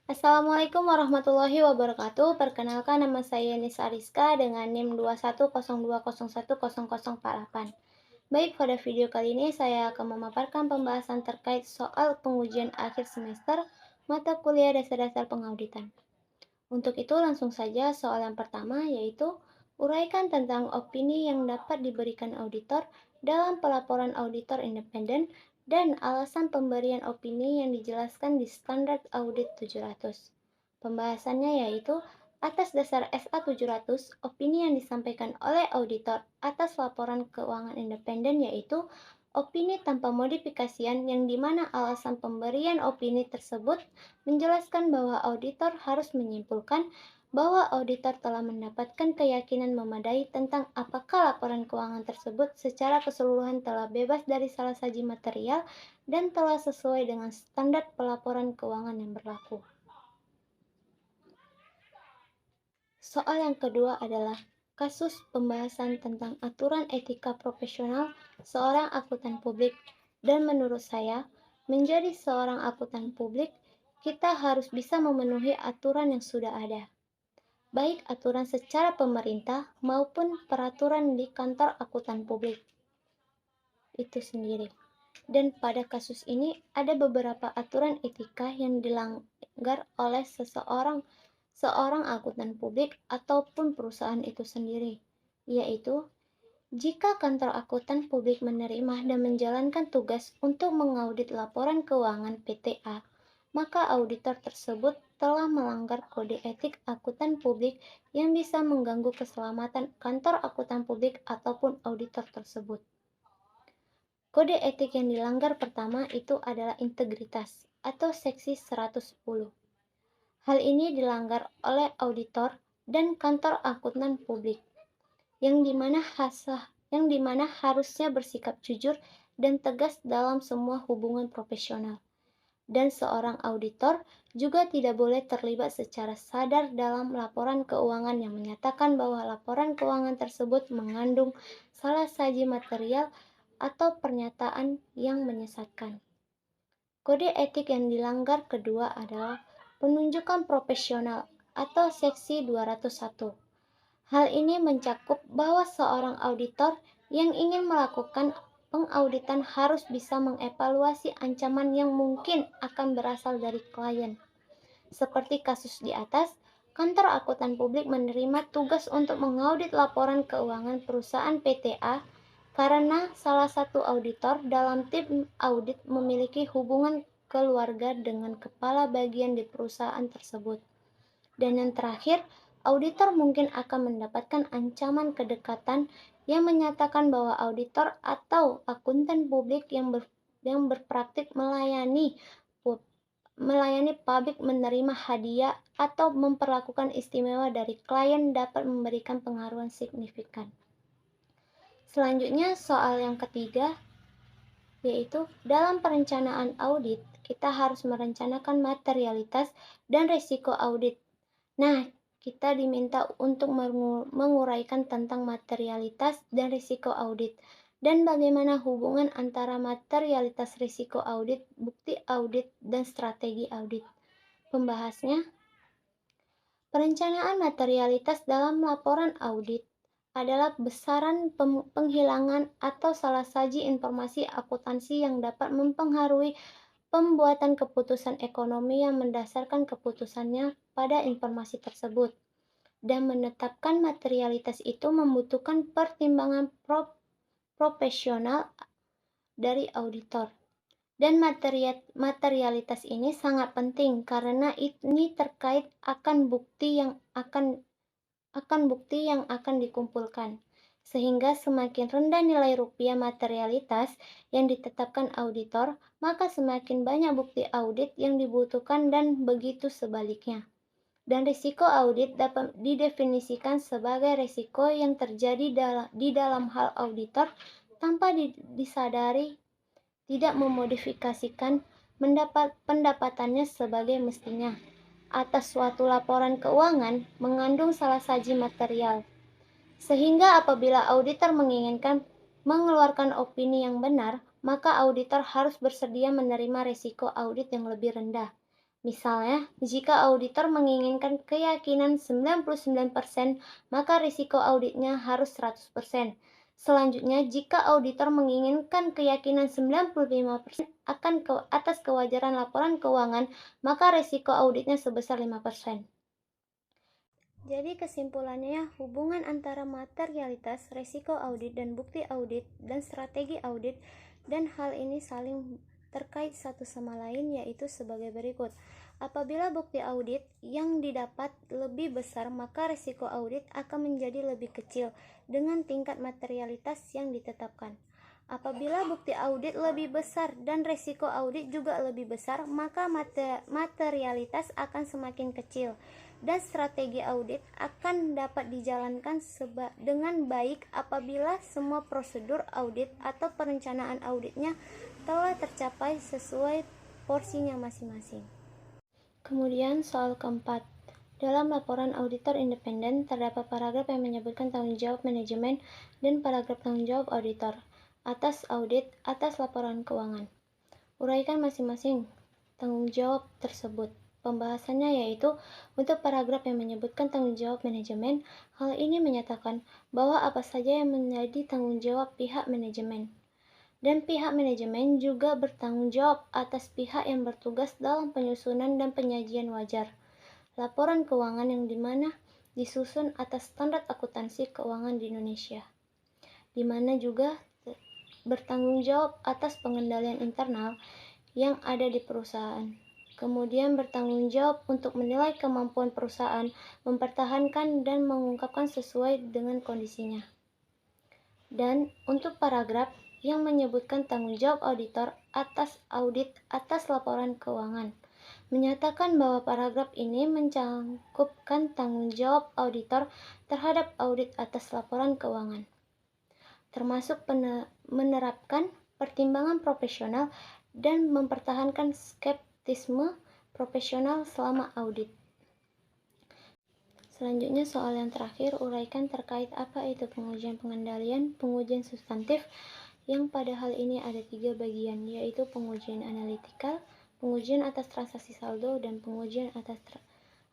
Assalamualaikum warahmatullahi wabarakatuh. Perkenalkan nama saya Nisa Ariska dengan NIM 21020110048. Baik, pada video kali ini saya akan memaparkan pembahasan terkait soal pengujian akhir semester mata kuliah dasar-dasar pengauditan. Untuk itu langsung saja soal yang pertama yaitu uraikan tentang opini yang dapat diberikan auditor dalam pelaporan auditor independen dan alasan pemberian opini yang dijelaskan di Standar Audit 700. Pembahasannya yaitu atas dasar SA 700, opini yang disampaikan oleh auditor atas laporan keuangan independen yaitu opini tanpa modifikasian yang dimana alasan pemberian opini tersebut menjelaskan bahwa auditor harus menyimpulkan bahwa auditor telah mendapatkan keyakinan memadai tentang apakah laporan keuangan tersebut secara keseluruhan telah bebas dari salah saji material dan telah sesuai dengan standar pelaporan keuangan yang berlaku. Soal yang kedua adalah kasus pembahasan tentang aturan etika profesional seorang akuntan publik, dan menurut saya, menjadi seorang akuntan publik, kita harus bisa memenuhi aturan yang sudah ada, baik aturan secara pemerintah maupun peraturan di kantor akuntan publik itu sendiri. Dan pada kasus ini ada beberapa aturan etika yang dilanggar oleh seorang akuntan publik ataupun perusahaan itu sendiri, yaitu jika kantor akuntan publik menerima dan menjalankan tugas untuk mengaudit laporan keuangan PTA, maka auditor tersebut telah melanggar kode etik akuntan publik yang bisa mengganggu keselamatan kantor akuntan publik ataupun auditor tersebut. Kode etik yang dilanggar pertama itu adalah integritas atau seksi 110. Hal ini dilanggar oleh auditor dan kantor akuntan publik, yang dimana harusnya bersikap jujur dan tegas dalam semua hubungan profesional. Dan seorang auditor juga tidak boleh terlibat secara sadar dalam laporan keuangan yang menyatakan bahwa laporan keuangan tersebut mengandung salah saji material atau pernyataan yang menyesatkan. Kode etik yang dilanggar kedua adalah penunjukan profesional atau seksi 201. Hal ini mencakup bahwa seorang auditor yang ingin melakukan pengauditan harus bisa mengevaluasi ancaman yang mungkin akan berasal dari klien. Seperti kasus di atas, kantor akuntan publik menerima tugas untuk mengaudit laporan keuangan perusahaan PTA karena salah satu auditor dalam tim audit memiliki hubungan keluarga dengan kepala bagian di perusahaan tersebut. Dan yang terakhir, auditor mungkin akan mendapatkan ancaman kedekatan yang menyatakan bahwa auditor atau akuntan publik yang berpraktik melayani publik menerima hadiah atau memperlakukan istimewa dari klien dapat memberikan pengaruh signifikan. Selanjutnya soal yang ketiga, yaitu dalam perencanaan audit, kita harus merencanakan materialitas dan risiko audit. Nah, kita diminta untuk menguraikan tentang materialitas dan risiko audit, dan bagaimana hubungan antara materialitas risiko audit, bukti audit, dan strategi audit. Pembahasnya, perencanaan materialitas dalam laporan audit adalah besaran penghilangan atau salah saji informasi akuntansi yang dapat mempengaruhi pembuatan keputusan ekonomi yang mendasarkan keputusannya pada informasi tersebut. Dan menetapkan materialitas itu membutuhkan pertimbangan profesional dari auditor. Dan materialitas ini sangat penting karena ini terkait akan bukti yang akan dikumpulkan. Sehingga semakin rendah nilai rupiah materialitas yang ditetapkan auditor, maka semakin banyak bukti audit yang dibutuhkan dan begitu sebaliknya. Dan risiko audit dapat didefinisikan sebagai risiko yang terjadi di dalam hal auditor tanpa disadari tidak memodifikasikan pendapatannya sebagai mestinya atas suatu laporan keuangan mengandung salah saji material. Sehingga apabila auditor menginginkan mengeluarkan opini yang benar, maka auditor harus bersedia menerima risiko audit yang lebih rendah. Misalnya, jika auditor menginginkan keyakinan 99%, maka risiko auditnya harus 100%. Selanjutnya, jika auditor menginginkan keyakinan 95% atas kewajaran laporan keuangan, maka risiko auditnya sebesar 5%. Jadi kesimpulannya, hubungan antara materialitas, risiko audit, dan bukti audit, dan strategi audit, dan hal ini saling terkait satu sama lain, yaitu sebagai berikut. Apabila bukti audit yang didapat lebih besar, maka risiko audit akan menjadi lebih kecil dengan tingkat materialitas yang ditetapkan. Apabila bukti audit lebih besar dan risiko audit juga lebih besar, maka materialitas akan semakin kecil dan strategi audit akan dapat dijalankan dengan baik apabila semua prosedur audit atau perencanaan auditnya telah tercapai sesuai porsinya masing-masing. Kemudian soal keempat, dalam laporan auditor independen terdapat paragraf yang menyebutkan tanggung jawab manajemen dan paragraf tanggung jawab auditor atas audit atas laporan keuangan. Uraikan masing-masing tanggung jawab tersebut. Pembahasannya yaitu untuk paragraf yang menyebutkan tanggung jawab manajemen, hal ini menyatakan bahwa apa saja yang menjadi tanggung jawab pihak manajemen. Dan pihak manajemen juga bertanggung jawab atas pihak yang bertugas dalam penyusunan dan penyajian wajar laporan keuangan yang dimana disusun atas standar akuntansi keuangan di Indonesia, dimana juga bertanggung jawab atas pengendalian internal yang ada di perusahaan. Kemudian bertanggung jawab untuk menilai kemampuan perusahaan, mempertahankan dan mengungkapkan sesuai dengan kondisinya. Dan untuk paragraf yang menyebutkan tanggung jawab auditor atas audit atas laporan keuangan, menyatakan bahwa paragraf ini mencangkupkan tanggung jawab auditor terhadap audit atas laporan keuangan, termasuk menerapkan pertimbangan profesional dan mempertahankan skeptisme profesional selama audit. Selanjutnya soal yang terakhir, uraikan terkait apa itu pengujian pengendalian, pengujian substantif, yang pada hal ini ada 3 bagian, yaitu pengujian analitikal, pengujian atas transaksi saldo, dan pengujian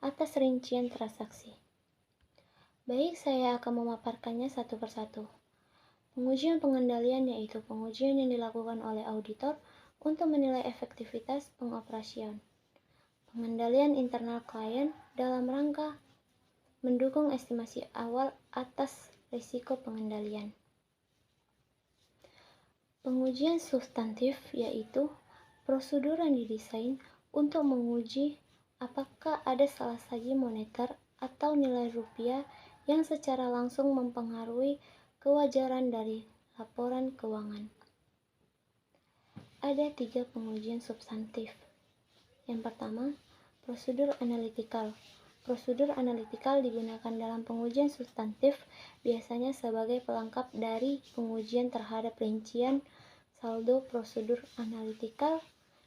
atas rincian transaksi. Baik, saya akan memaparkannya satu persatu. Pengujian pengendalian yaitu pengujian yang dilakukan oleh auditor untuk menilai efektivitas pengoperasian pengendalian internal klien dalam rangka mendukung estimasi awal atas risiko pengendalian. Pengujian substantif yaitu prosedur yang didesain untuk menguji apakah ada salah sagi moneter atau nilai rupiah yang secara langsung mempengaruhi kewajaran dari laporan keuangan. Ada 3 pengujian substantif. Yang pertama, prosedur analitikal. Prosedur analitikal digunakan dalam pengujian substantif biasanya sebagai pelengkap dari pengujian terhadap rincian saldo. Prosedur analitikal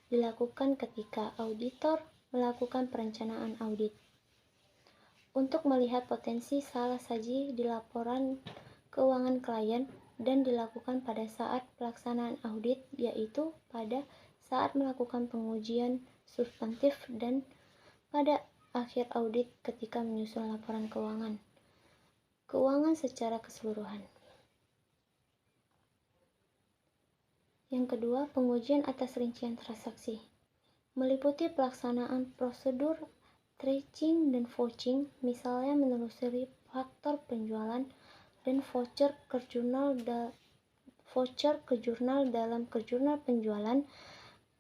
dilakukan ketika auditor melakukan perencanaan audit untuk melihat potensi salah saji di laporan keuangan klien dan dilakukan pada saat pelaksanaan audit, yaitu pada saat melakukan pengujian substantif dan pada akhir audit ketika menyusun laporan keuangan secara keseluruhan. Yang kedua, pengujian atas rincian transaksi meliputi pelaksanaan prosedur tracking dan vouching, misalnya menelusuri faktor penjualan dan voucher ke jurnal dalam ke jurnal penjualan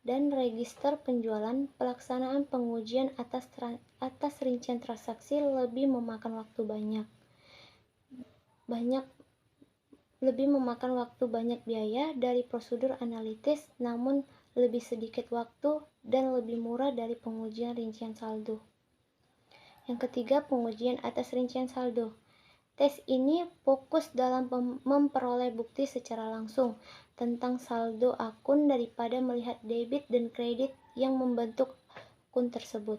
dan register penjualan. Pelaksanaan pengujian atas rincian transaksi lebih memakan waktu banyak biaya dari prosedur analitis, namun lebih sedikit waktu dan lebih murah dari pengujian rincian saldo. Yang ketiga, pengujian atas rincian saldo. Tes ini fokus dalam memperoleh bukti secara langsung tentang saldo akun daripada melihat debit dan kredit yang membentuk akun tersebut.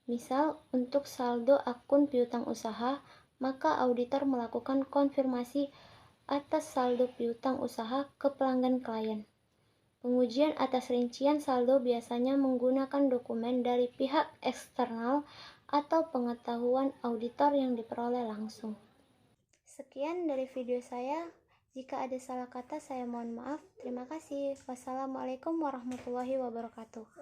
Misal, untuk saldo akun piutang usaha, maka auditor melakukan konfirmasi atas saldo piutang usaha ke pelanggan klien. Pengujian atas rincian saldo biasanya menggunakan dokumen dari pihak eksternal atau pengetahuan auditor yang diperoleh langsung. Sekian dari video saya. Jika ada salah kata, saya mohon maaf. Terima kasih. Wassalamualaikum warahmatullahi wabarakatuh.